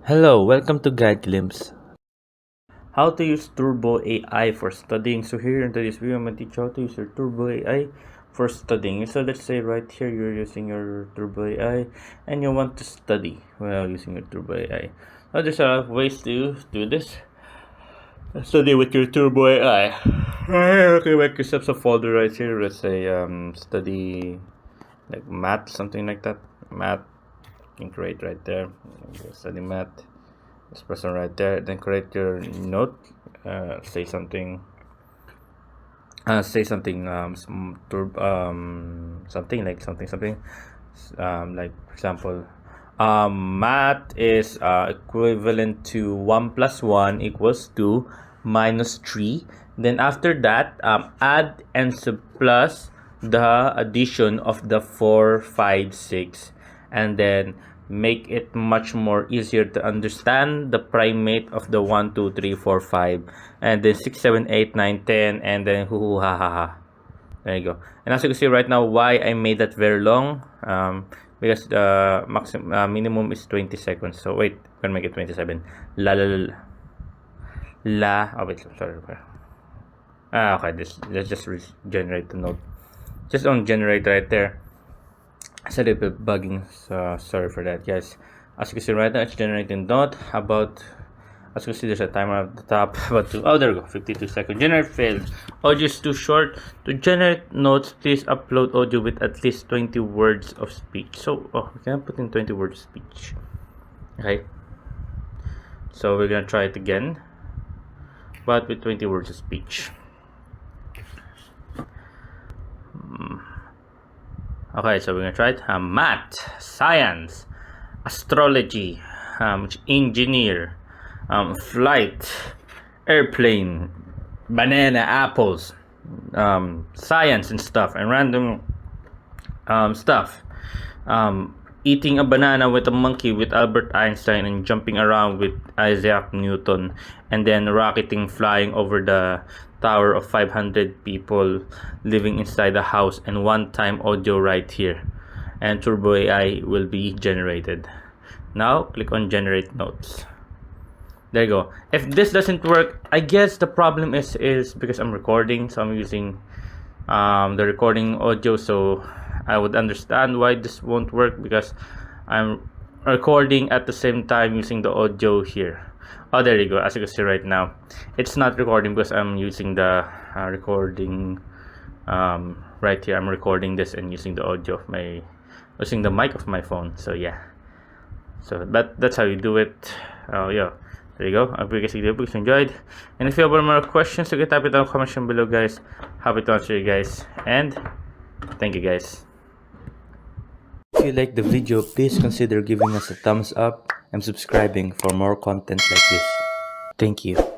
Hello, welcome to Guide Glimpse. How to use Turbo AI for studying. So here in today's video, I'm going to teach you how to use your Turbo AI for studying. So let's say right here, you're using your Turbo AI and you want to study while using your Turbo AI. Now there's a lot of ways to do this. Study with your Turbo AI. Okay, make yourself a folder right here. Let's say study like math, something like that. Math, you can create right there. Study math. This person right there. Then create your note. Say something. Say something. Something like something. Like for example, math is equivalent to 1 + 1 = 2 minus 3. Then after that, add and subplus the addition of the 4, 5, 6, and then make it much more easier to understand the primate of the 1, 2, 3, 4, 5, and then 6, 7, 8, 9, 10, and then hoo ha ha ha. There you go. And as you can see right now, why I made that very long, because the minimum is 20 seconds. So wait, I'm gonna make it 27. La la la la. Oh wait, sorry. Okay, let's just generate the note. Just on generate right there. It's a little bit bugging, so sorry for that, guys. As you can see right now, it's generating note about. As you can see, there's a timer at the top. Oh, there we go. 52 seconds. Generate failed. Audio is too short. To generate notes, please upload audio with at least 20 words of speech. So, we can put in 20 words of speech. Okay. So we're gonna try it again, but with 20 words of speech. Okay, so we're gonna try it. Math, science, astrology, engineer, flight, airplane, banana, apples, science and stuff, and random stuff. Eating a banana with a monkey with Albert Einstein, and jumping around with Isaac Newton, and then rocketing, flying over the tower of 500 people living inside the house, and one-time audio right here. And Turbo AI will be generated. Now click on generate notes. There you go. If this doesn't work, I guess the problem is because I'm recording, so I'm using the recording audio, so I would understand why this won't work, because I'm recording at the same time using the audio here. Oh, there you go. As you can see right now, it's not recording because I'm using the recording right here. I'm recording this and using the audio of using the mic of my phone. So yeah, so that's how you do it. Yeah, there you go. I hope you guys enjoyed, and if you have more questions, you can type it down in the comment section below, guys. Happy to answer you guys, and thank you, guys. If you like the video, please consider giving us a thumbs up and subscribing for more content like this. Thank you.